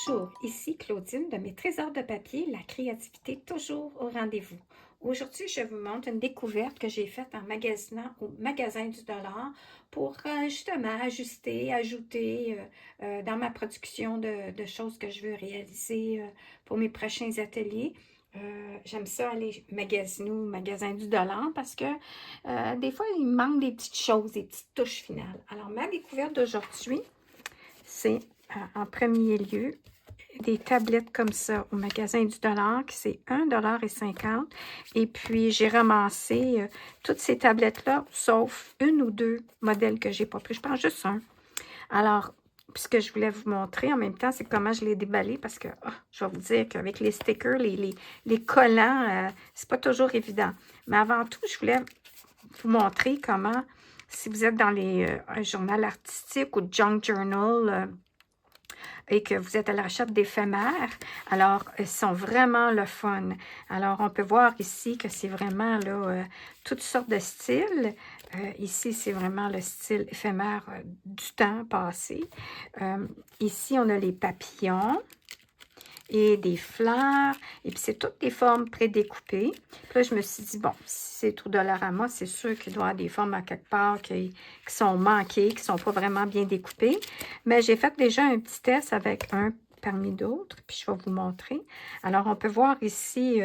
Bonjour, ici Claudine de mes trésors de papier, la créativité toujours au rendez-vous. Aujourd'hui, je vous montre une découverte que j'ai faite en magasinant au magasin du dollar pour justement ajuster, ajouter dans ma production de choses que je veux réaliser pour mes prochains ateliers. J'aime ça aller magasiner au magasin du dollar parce que des fois, il me manque des petites choses, des petites touches finales. Alors, ma découverte d'aujourd'hui, c'est en premier lieu des tablettes comme ça au magasin du dollar, qui c'est 1,50 $. Et puis, j'ai ramassé toutes ces tablettes-là, sauf une ou deux modèles que j'ai pas pris. Je pense juste un. Alors, ce que je voulais vous montrer en même temps, c'est comment je l'ai déballé parce que, je vais vous dire qu'avec les stickers, les collants, c'est pas toujours évident. Mais avant tout, je voulais vous montrer comment, si vous êtes dans un journal artistique ou junk journal, et que vous êtes à la recherche d'éphémères, alors ils sont vraiment le fun. Alors, on peut voir ici que c'est vraiment là, toutes sortes de styles. Ici, c'est vraiment le style éphémère du temps passé. Ici, on a les papillons et des fleurs, et puis c'est toutes des formes prédécoupées. Puis là, je me suis dit, bon, si c'est au Dollarama, c'est sûr qu'il doit y avoir des formes à quelque part qui sont manquées, qui ne sont pas vraiment bien découpées. Mais j'ai fait déjà un petit test avec un parmi d'autres, puis je vais vous montrer. Alors, on peut voir ici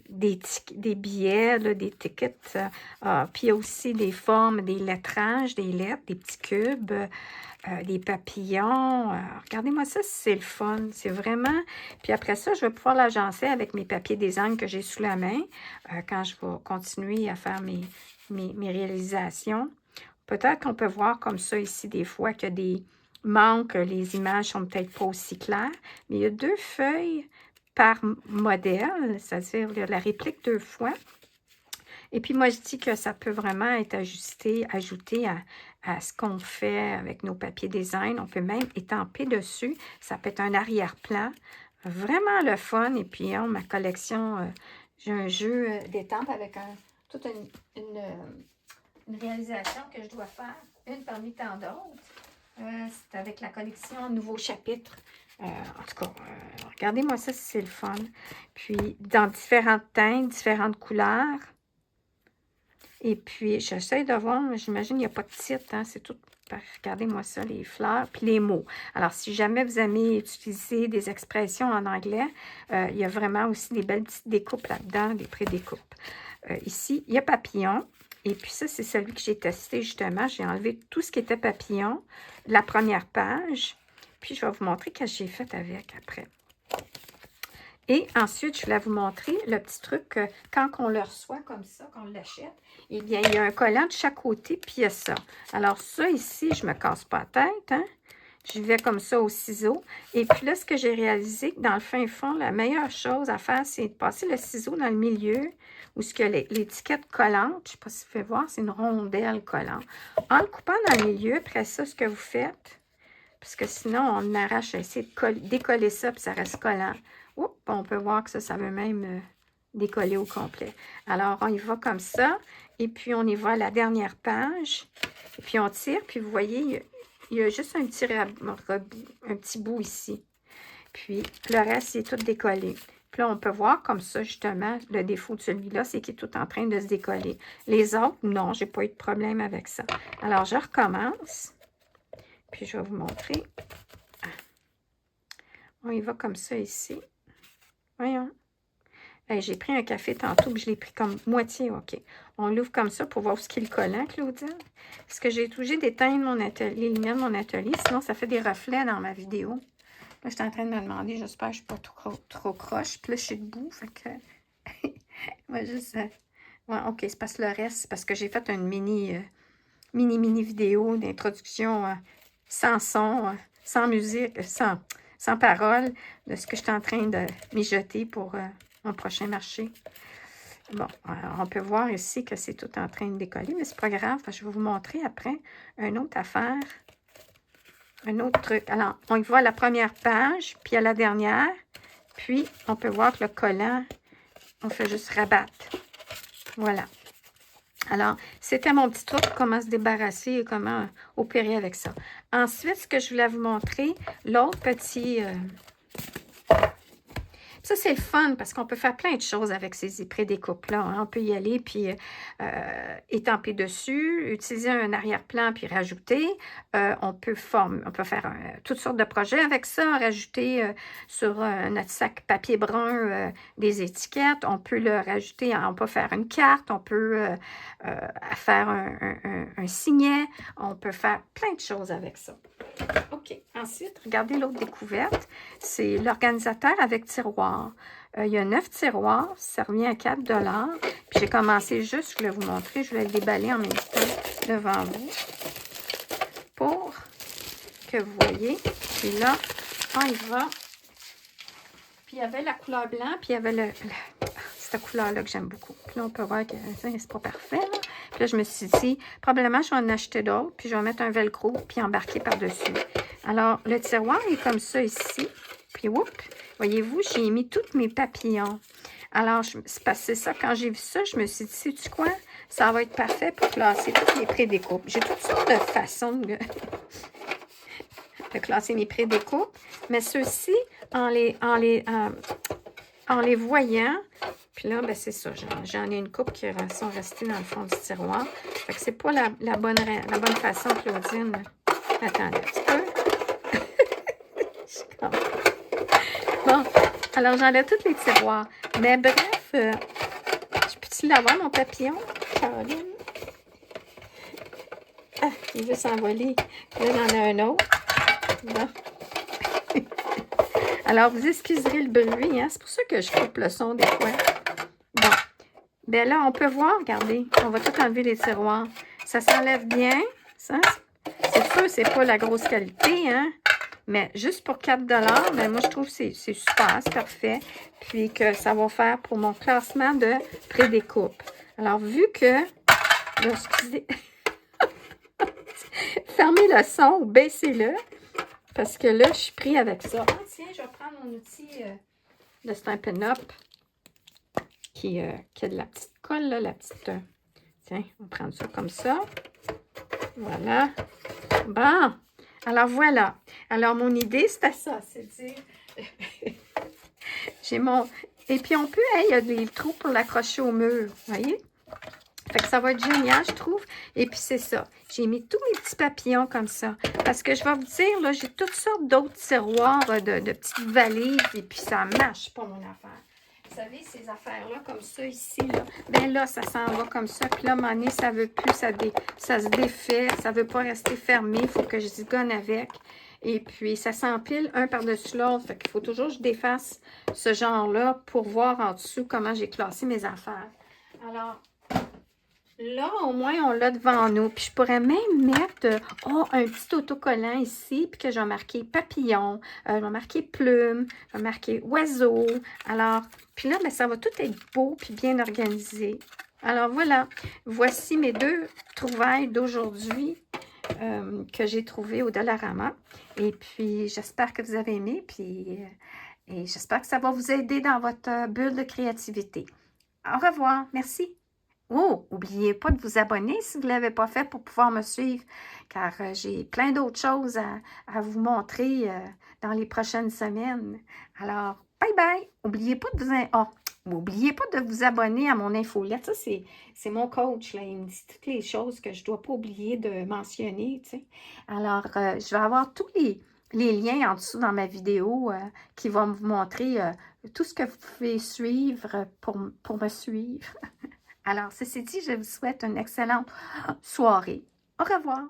des billets, là, des tickets, puis il y a aussi des formes, des lettrages, des lettres, des petits cubes, des papillons. Regardez-moi ça, c'est le fun. C'est vraiment... Puis après ça, je vais pouvoir l'agencer avec mes papiers design que j'ai sous la main quand je vais continuer à faire mes réalisations. Peut-être qu'on peut voir comme ça ici des fois qu'il y a des manques, les images sont peut-être pas aussi claires, mais il y a deux feuilles par modèle, c'est-à-dire la réplique deux fois. Et puis moi, je dis que ça peut vraiment être ajouté à ce qu'on fait avec nos papiers design. On peut même étamper dessus. Ça peut être un arrière-plan. Vraiment le fun. Et puis, ma collection, j'ai un jeu d'étampes avec toute une réalisation que je dois faire. Une parmi tant d'autres. C'est avec la collection Nouveau Chapitre. En tout cas, regardez-moi ça, c'est le fun. Puis, dans différentes teintes, différentes couleurs. Et puis, j'essaie de voir, mais j'imagine qu'il n'y a pas de titre, hein, c'est tout. Regardez-moi ça, les fleurs, puis les mots. Alors, si jamais vous aimez utiliser des expressions en anglais, il y a vraiment aussi des belles petites découpes là-dedans, des pré-découpes. Ici, il y a papillon. Et puis ça, c'est celui que j'ai testé justement. J'ai enlevé tout ce qui était papillon, la première page. Puis, je vais vous montrer ce que j'ai fait avec après. Et ensuite, je voulais vous montrer le petit truc quand on le reçoit comme ça, qu'on l'achète, eh bien, il y a un collant de chaque côté, puis il y a ça. Alors ça, ici, je ne me casse pas la tête, hein? Je vais comme ça au ciseau. Et puis là, ce que j'ai réalisé, dans le fin fond, la meilleure chose à faire, c'est de passer le ciseau dans le milieu, où ce que l'étiquette collante, je ne sais pas si vous pouvez voir, c'est une rondelle collante. En le coupant dans le milieu, après ça, ce que vous faites, parce que sinon, on arrache, essayer de décoller ça, puis ça reste collant. Oups, on peut voir que ça veut même décoller au complet. Alors, on y va comme ça. Et puis, on y va à la dernière page. Et puis, on tire. Puis, vous voyez, il y a juste un petit bout ici. Puis, le reste, c'est tout décollé. Puis là, on peut voir comme ça, justement, le défaut de celui-là, c'est qu'il est tout en train de se décoller. Les autres, non, j'ai pas eu de problème avec ça. Alors, je recommence. Puis, je vais vous montrer. On y va comme ça ici. Voyons. Hey, j'ai pris un café tantôt, mais je l'ai pris comme moitié. OK. On l'ouvre comme ça pour voir ce qu'il est le collant, Claudine. Est-ce que j'ai été obligée d'éteindre mon atelier, les lumières de mon atelier? Sinon, ça fait des reflets dans ma vidéo. Là, je suis en train de me demander, j'espère que je ne suis pas trop croche. Puis là, je suis debout, fait que... ouais, juste... ouais, OK, c'est parce que le reste, c'est parce que j'ai fait une mini vidéo d'introduction sans son, sans musique, sans parole, de ce que je suis en train de mijoter pour mon prochain marché. Bon, alors on peut voir ici que c'est tout en train de décoller, mais c'est pas grave, parce que je vais vous montrer après une autre affaire, un autre truc. Alors, on y voit à la première page, puis à la dernière, puis on peut voir que le collant, on fait juste rabattre. Voilà. Alors, c'était mon petit truc, comment se débarrasser et comment opérer avec ça. Ensuite, ce que je voulais vous montrer, l'autre petit... ça, c'est le fun parce qu'on peut faire plein de choses avec ces pré-découpes-là. Hein. On peut y aller puis étamper dessus, utiliser un arrière-plan puis rajouter. On peut faire toutes sortes de projets avec ça, rajouter sur notre sac papier brun des étiquettes. On peut le rajouter, on peut faire une carte, on peut faire un signet. On peut faire plein de choses avec ça. OK. Ensuite, regardez l'autre découverte. C'est l'organisateur avec tiroir. Il y a 9 tiroirs. Ça revient à 4 $. Puis j'ai commencé juste, je voulais vous montrer, je voulais le déballer en même temps devant vous pour que vous voyez. Puis là, on y va. Puis il y avait la couleur blanc, puis il y avait cette couleur-là que j'aime beaucoup. Puis là, on peut voir que c'est pas parfait, là. Puis là, je me suis dit, probablement, je vais en acheter d'autres, puis je vais mettre un velcro, puis embarquer par-dessus. Alors, le tiroir est comme ça ici. Puis, oups, voyez-vous, j'ai mis tous mes papillons. Alors, c'est ça, quand j'ai vu ça, je me suis dit, sais-tu quoi? Ça va être parfait pour classer toutes les pré-découpes. J'ai toutes sortes de façons de classer mes pré-découpes, mais ceux-ci, en les voyant, puis là, ben c'est ça, j'en ai une coupe qui sont restées dans le fond du tiroir. Fait que c'est pas la bonne façon, Claudine. Attendez un petit peu. Bon, alors j'enlève tous les tiroirs. Mais bref, je peux-tu l'avoir, mon papillon, Caroline? Ah, il veut s'envoler. Là, j'en ai un autre. Bon. Alors, vous excuserez le bruit, hein? C'est pour ça que je coupe le son des fois. Bon. Bien là, on peut voir, regardez, on va tout enlever les tiroirs. Ça s'enlève bien. Ça, c'est sûr, c'est pas la grosse qualité, hein? Mais juste pour 4 $, ben moi, je trouve que c'est super, c'est parfait. Puis que ça va faire pour mon classement de pré-découpe. Alors, vu que... Là, excusez... Fermez le son ou baissez-le. Parce que là, je suis pris avec ça. Ah, tiens, je vais prendre mon outil de Stampin' Up qui a de la petite colle, là, la petite... tiens, on va prendre ça comme ça. Voilà. Bon. Alors, voilà. Alors, mon idée, c'était ça. C'est dire... j'ai mon... Et puis, on peut... il y a des trous pour l'accrocher au mur. Vous voyez? Fait que ça va être génial, je trouve. Et puis, c'est ça. J'ai mis tous mes petits papillons comme ça. Parce que je vais vous dire, là, j'ai toutes sortes d'autres tiroirs de petites valises. Et puis, ça marche pas, mon affaire. Vous savez, ces affaires-là, comme ça, ici, là. Ben là, ça s'en va comme ça. Puis là, à un moment donné, ça veut plus, ça se défait. Ça veut pas rester fermé. Il faut que je zigonne avec. Et puis, ça s'empile un par-dessus l'autre. Fait qu'il faut toujours que je défasse ce genre-là pour voir en dessous comment j'ai classé mes affaires. Alors... là, au moins, on l'a devant nous. Puis, je pourrais même mettre un petit autocollant ici, puis que je vais marquer papillon, je vais marquer plume, je vais marquer oiseau. Alors, puis là, ben, ça va tout être beau puis bien organisé. Alors, voilà. Voici mes 2 trouvailles d'aujourd'hui que j'ai trouvées au Dollarama. Et puis, j'espère que vous avez aimé. Puis, et j'espère que ça va vous aider dans votre bulle de créativité. Au revoir. Merci. Oh, n'oubliez pas de vous abonner si vous ne l'avez pas fait pour pouvoir me suivre, car j'ai plein d'autres choses à vous montrer dans les prochaines semaines. Alors, bye bye! N'oubliez pas de vous abonner à mon infolette. Ça, c'est mon coach, là. Il me dit toutes les choses que je ne dois pas oublier de mentionner, tu sais. Alors, je vais avoir tous les liens en dessous dans ma vidéo qui vont vous montrer tout ce que vous pouvez suivre pour me suivre. Alors, ceci dit, je vous souhaite une excellente soirée. Au revoir.